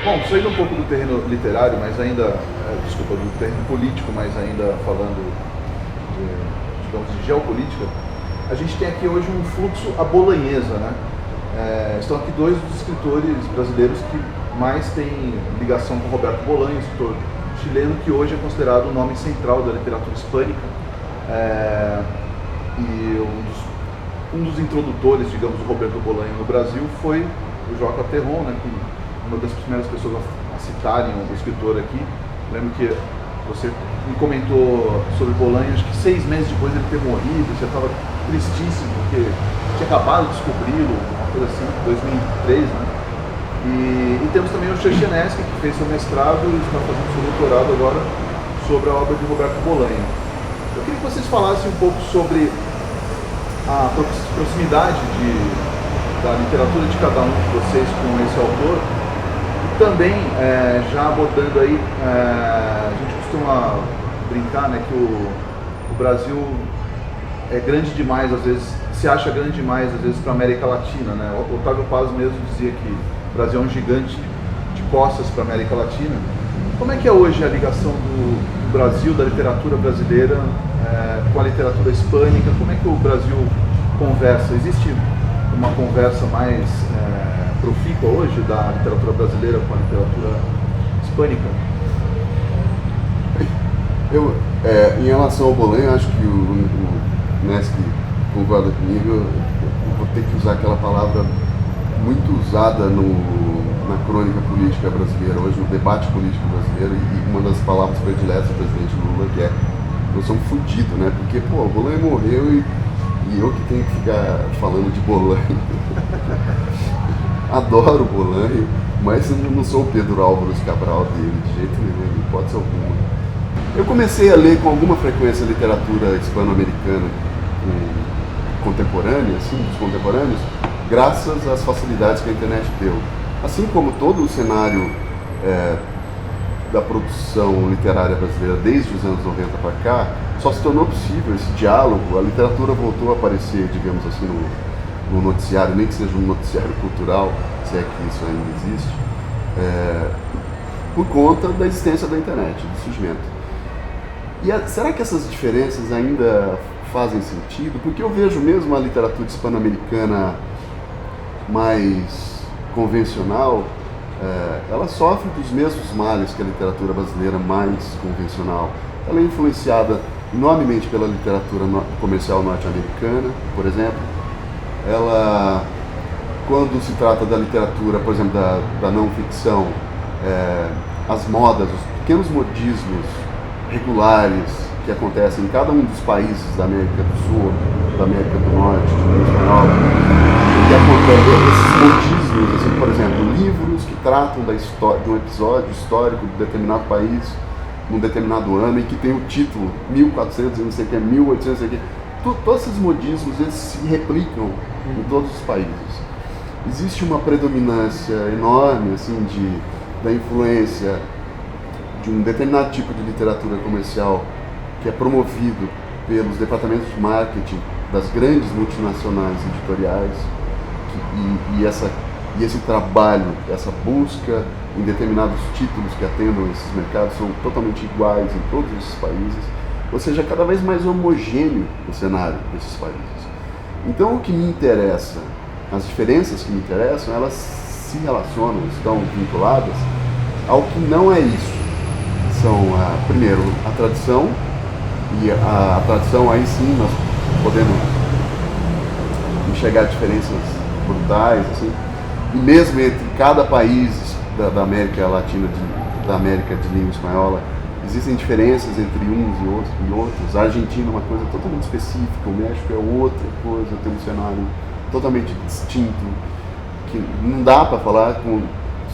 Bom, saindo um pouco do terreno literário, mas ainda, desculpa, do terreno político, mas ainda falando digamos, de geopolítica, a gente tem aqui hoje um fluxo à bolonhesa, né? Estão aqui dois dos escritores brasileiros que mais têm ligação com Roberto Bolanho, escritor chileno, que hoje é considerado o nome central da literatura hispânica. E um dos introdutores, digamos, do Roberto Bolanho no Brasil foi o Joca Terron, né, que uma das primeiras pessoas a citarem o escritor aqui. Lembro que você me comentou sobre Bolanho, acho que 6 meses depois de ele ter morrido, você estava tristíssimo, porque tinha acabado de descobri-lo, uma coisa assim, 2003, né? E temos também o Chechneski, que fez seu mestrado e está fazendo seu doutorado agora sobre a obra de Roberto Bolanho. Eu queria que vocês falassem um pouco sobre a proximidade da literatura de cada um de vocês com esse autor. E também, já abordando aí, a gente costuma brincar, né, que o Brasil é grande demais, às vezes, se acha grande demais, às vezes, para a América Latina, né? O Otávio Paz mesmo dizia que o Brasil é um gigante de costas para a América Latina. Como é que é hoje a ligação do Brasil, da literatura brasileira, com a literatura hispânica? Como é que o Brasil conversa? Existe uma conversa mais profícua hoje da literatura brasileira com a literatura hispânica? Em relação ao Bolanho, acho que o Nesky concorda comigo. Eu vou ter que usar aquela palavra muito usada na crônica política brasileira hoje, no debate político brasileiro, e uma das palavras prediletas do presidente Lula, que é: nós somos fodidos, né? Porque, o Bolanho morreu e eu que tenho que ficar falando de Bolanho. Adoro o Bolanho, mas eu não sou o Pedro Álvares Cabral dele, de jeito nenhum, de hipótese alguma. Eu comecei a ler com alguma frequência literatura hispano-americana contemporânea, assim, dos contemporâneos, graças às facilidades que a internet deu. Assim como todo o cenário da produção literária brasileira desde os anos 90 para cá, só se tornou possível esse diálogo. A literatura voltou a aparecer, digamos assim, no noticiário, nem que seja um noticiário cultural, se é que isso ainda existe, por conta da existência da internet, do surgimento. E será que essas diferenças ainda fazem sentido? Porque eu vejo mesmo a literatura hispano-americana mais convencional, ela sofre dos mesmos males que a literatura brasileira mais convencional. Ela é influenciada enormemente pela literatura comercial norte-americana, por exemplo. Ela, quando se trata da literatura, por exemplo, da não ficção, as modas, os pequenos modismos regulares que acontecem em cada um dos países da América do Sul, da América do Norte, de língua espanhola, que acontecem esses modismos, assim, por exemplo, livros que tratam da história, de um episódio histórico de determinado país, num determinado ano, e que tem o título 1400 e não sei o que, 1800 não sei o que. Todos esses modismos, eles se replicam em todos os países. Existe uma predominância enorme, assim, da influência de um determinado tipo de literatura comercial que é promovido pelos departamentos de marketing das grandes multinacionais editoriais, e esse trabalho, essa busca em determinados títulos que atendam esses mercados são totalmente iguais em todos esses países, ou seja, cada vez mais homogêneo o cenário desses países. Então, o que me interessa, as diferenças que me interessam, elas se relacionam, estão vinculadas ao que não é isso. São, primeiro, a tradição, e a tradição, aí sim nós podemos enxergar diferenças brutais, assim, e mesmo entre cada país da América Latina, da América de língua espanhola, existem diferenças entre uns e outros. A Argentina é uma coisa totalmente específica, o México é outra coisa, tem um cenário totalmente distinto, que não dá para falar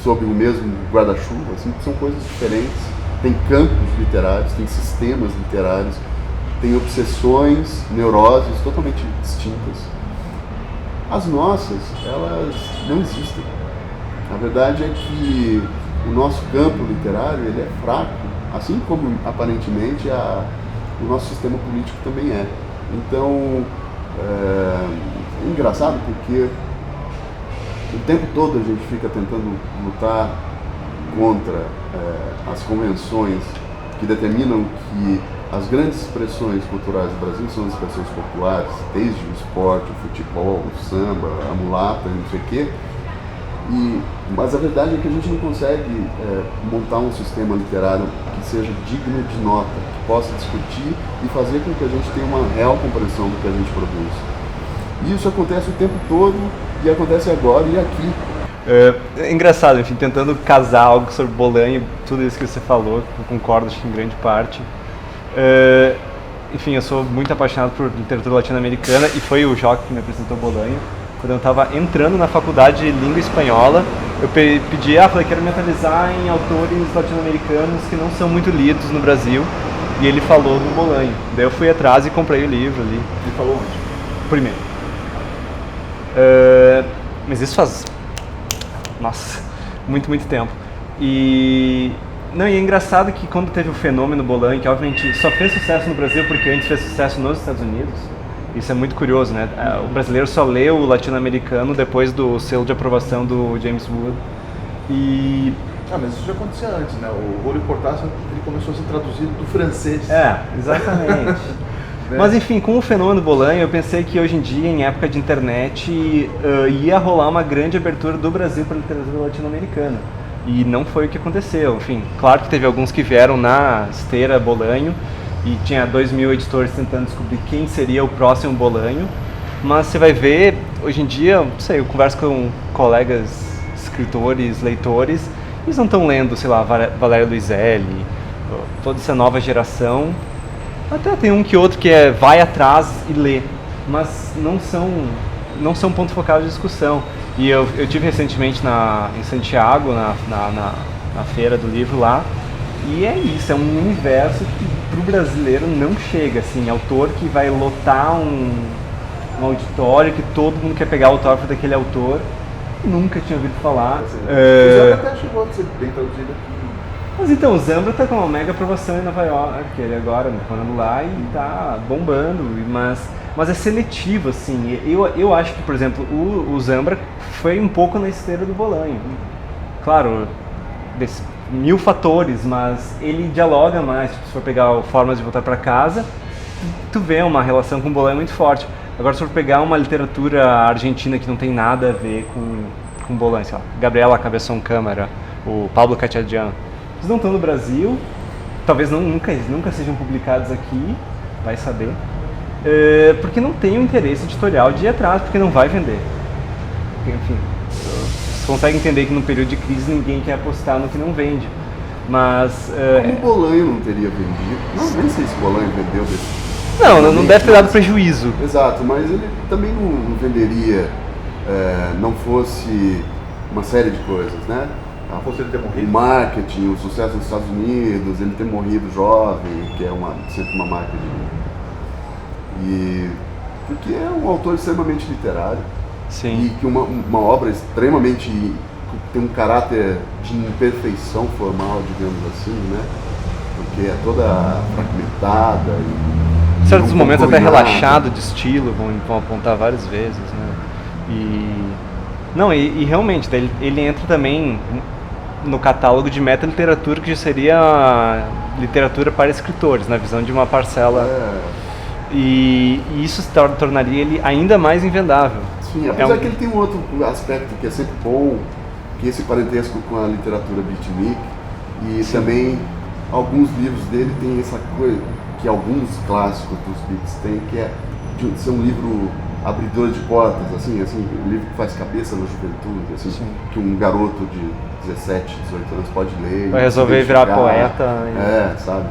sobre o mesmo guarda-chuva, assim, são coisas diferentes. Tem campos literários, tem sistemas literários, tem obsessões, neuroses totalmente distintas. As nossas, elas não existem. A verdade é que o nosso campo literário, ele é fraco, assim como aparentemente o nosso sistema político também é. Então, é engraçado porque o tempo todo a gente fica tentando lutar contra as convenções que determinam que as grandes expressões culturais do Brasil são as expressões populares, desde o esporte, o futebol, o samba, a mulata, não sei o quê. Mas a verdade é que a gente não consegue montar um sistema literário que seja digno de nota, que possa discutir e fazer com que a gente tenha uma real compreensão do que a gente produz. E isso acontece o tempo todo e acontece agora e aqui. É engraçado, enfim, tentando casar algo sobre Bolanho, tudo isso que você falou, eu concordo acho que em grande parte. Enfim, eu sou muito apaixonado por literatura latino-americana e foi o Joca que me apresentou Bolanho. Quando eu estava entrando na faculdade de língua espanhola, eu falei, quero me atualizar em autores latino-americanos que não são muito lidos no Brasil, e ele falou do Bolanho. Daí eu fui atrás e comprei o livro ali. Ele falou onde? Primeiro. Mas isso faz, muito tempo. E é engraçado que quando teve o fenômeno Bolanho, que obviamente só fez sucesso no Brasil porque antes fez sucesso nos Estados Unidos, isso é muito curioso, né? O brasileiro só lê o latino-americano depois do selo de aprovação do James Wood. Mas isso já acontecia antes, né? O Julio Cortázar, ele começou a ser traduzido do francês. Exatamente. Mas enfim, com o fenômeno Bolanho, eu pensei que hoje em dia, em época de internet, ia rolar uma grande abertura do Brasil para a literatura latino-americana. E não foi o que aconteceu. Enfim, claro que teve alguns que vieram na esteira Bolanho, e tinha 2.000 editores tentando descobrir quem seria o próximo Bolanho. Mas você vai ver, hoje em dia, não sei, eu converso com colegas escritores, leitores, eles não estão lendo, sei lá, Valério Luiselli, toda essa nova geração. Até tem um que outro que vai atrás e lê, mas não são ponto focal de discussão. E eu tive recentemente em Santiago, na feira do livro lá, e é isso, é um universo que para o brasileiro não chega, assim, autor que vai lotar um auditório, que todo mundo quer pegar o autógrafo daquele autor, nunca tinha ouvido falar. O Zambra até chegou a ser bem traduzido aqui. Mas então, o Zambra está com uma mega aprovação em Nova York, ele agora morando lá e está bombando, mas é seletivo, assim. Eu acho que, por exemplo, o Zambra foi um pouco na esteira do Bolanho. Claro, 1000 fatores, mas ele dialoga mais. Tipo, se for pegar Formas de Voltar para Casa, tu vê uma relação com o Bolanho muito forte. Agora, se for pegar uma literatura argentina que não tem nada a ver com o Bolanho, sei lá, Gabriela Cabezón Câmara, o Pablo Cachadian, eles não estão no Brasil, talvez nunca sejam publicados aqui, vai saber, porque não tem o interesse editorial de ir atrás, porque não vai vender. Porque, enfim, você consegue entender que num período de crise ninguém quer apostar no que não vende. Mas... Como o Bolanho não teria vendido? Nem sei se o Bolanho vendeu desse... Não deve ter dado prejuízo. Exato, mas ele também não venderia, não fosse uma série de coisas, né? Fosse ele ter morrido. O marketing, o sucesso nos Estados Unidos, ele ter morrido jovem, que é sempre uma marca porque é um autor extremamente literário. Sim. E que uma obra extremamente tem um caráter de imperfeição formal, digamos assim, né? Porque é toda fragmentada em certos momentos até relaxado de estilo, vão apontar várias vezes, né? E realmente, ele entra também no catálogo de meta-literatura, que já seria literatura para escritores, na visão de uma parcela. E isso tornaria ele ainda mais invendável. Sim, apesar que ele tem um outro aspecto que é sempre bom, que é esse parentesco com a literatura beatnik, e sim, também alguns livros dele têm essa coisa, que alguns clássicos dos beats têm, que é de ser um livro abridor de portas, assim, um livro que faz cabeça na juventude, assim, que um garoto de 17, 18 anos pode ler. Vai resolver virar poeta. Sabe?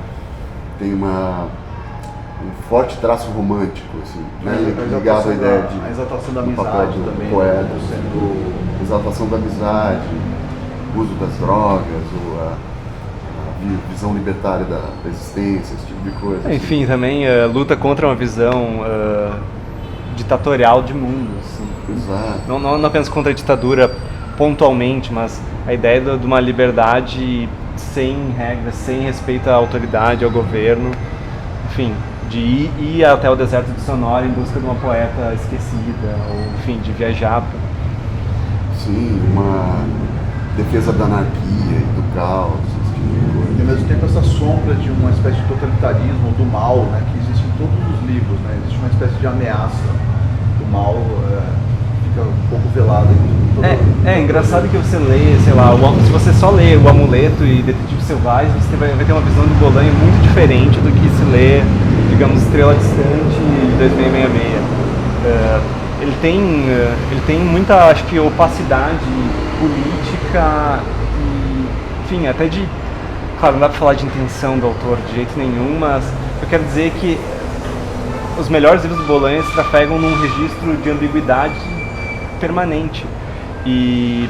Tem um forte traço romântico, assim, né? Ligado à ideia de... A exaltação da amizade também. Poeta, exaltação da amizade, o uso das drogas, a visão libertária da existência, esse tipo de coisa. Enfim, assim. Também luta contra uma visão ditatorial de mundo. Assim. Exato. Não apenas contra a ditadura pontualmente, mas a ideia de uma liberdade sem regras, sem respeito à autoridade, ao governo, enfim, de ir até o deserto de Sonora em busca de uma poeta esquecida, ou enfim, de viajar. Sim, uma defesa da anarquia e do caos, esse tipo de coisa. E ao mesmo tempo essa sombra de uma espécie de totalitarismo do mal, né, que existe em todos os livros, né? Existe uma espécie de ameaça do mal, fica um pouco velada É engraçado que você lê, sei lá, se você só lê O Amuleto e Detetive Selvagem, você vai ter uma visão do Bolanho muito diferente do que se lê, digamos, Estrela Distante e 2666. Ele tem muita, acho que, opacidade política e, enfim, até de... Claro, não dá pra falar de intenção do autor de jeito nenhum, mas eu quero dizer que os melhores livros do Bolanho se trafegam num registro de ambiguidade permanente. E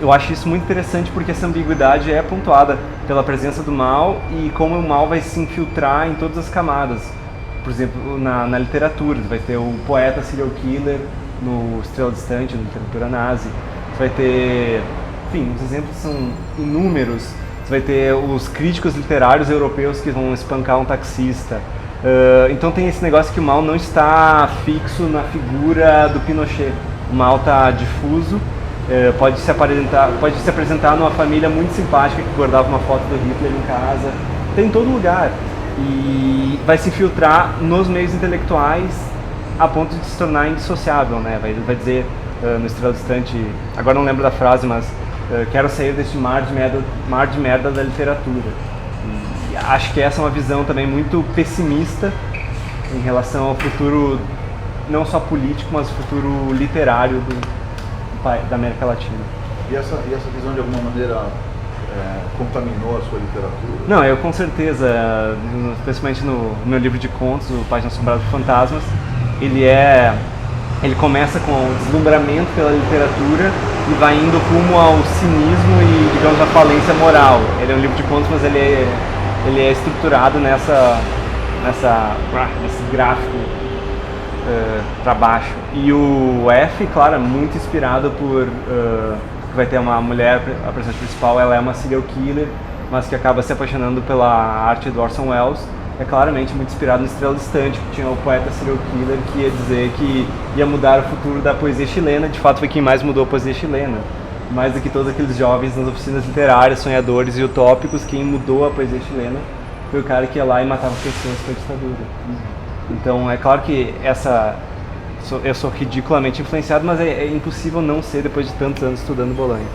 eu acho isso muito interessante porque essa ambiguidade é pontuada pela presença do mal e como o mal vai se infiltrar em todas as camadas. Por exemplo, na literatura, vai ter o poeta serial killer no Estrela Distante, na literatura nazi. Você vai ter, enfim, os exemplos são inúmeros. Você vai ter os críticos literários europeus que vão espancar um taxista. Então tem esse negócio que o mal não está fixo na figura do Pinochet. O mal está difuso, pode se apresentar numa família muito simpática que guardava uma foto do Hitler em casa, tem em todo lugar. E vai se filtrar nos meios intelectuais a ponto de se tornar indissociável, né? Vai dizer no Estrela Distante, agora não lembro da frase, mas quero sair deste mar de merda da literatura. E acho que essa é uma visão também muito pessimista em relação ao futuro, não só político, mas o futuro literário da América Latina. E essa visão de alguma maneira contaminou a sua literatura? Não, eu com certeza, especialmente no meu livro de contos, O Página Assombrada por Fantasmas, ele começa com o deslumbramento pela literatura e vai indo rumo ao cinismo e, digamos, à falência moral. Ele é um livro de contos, mas ele é estruturado nesse gráfico para baixo. E o F, claro, é muito inspirado por... vai ter uma mulher, a personagem principal, ela é uma serial killer, mas que acaba se apaixonando pela arte do Orson Welles. É claramente muito inspirado no Estrela Distante, que tinha o poeta serial killer que ia dizer que ia mudar o futuro da poesia chilena. De fato foi quem mais mudou a poesia chilena. Mais do que todos aqueles jovens nas oficinas literárias, sonhadores e utópicos, quem mudou a poesia chilena foi o cara que ia lá e matava pessoas com a ditadura. Então é claro que eu sou ridiculamente influenciado, mas é impossível não ser depois de tantos anos estudando Bolanho.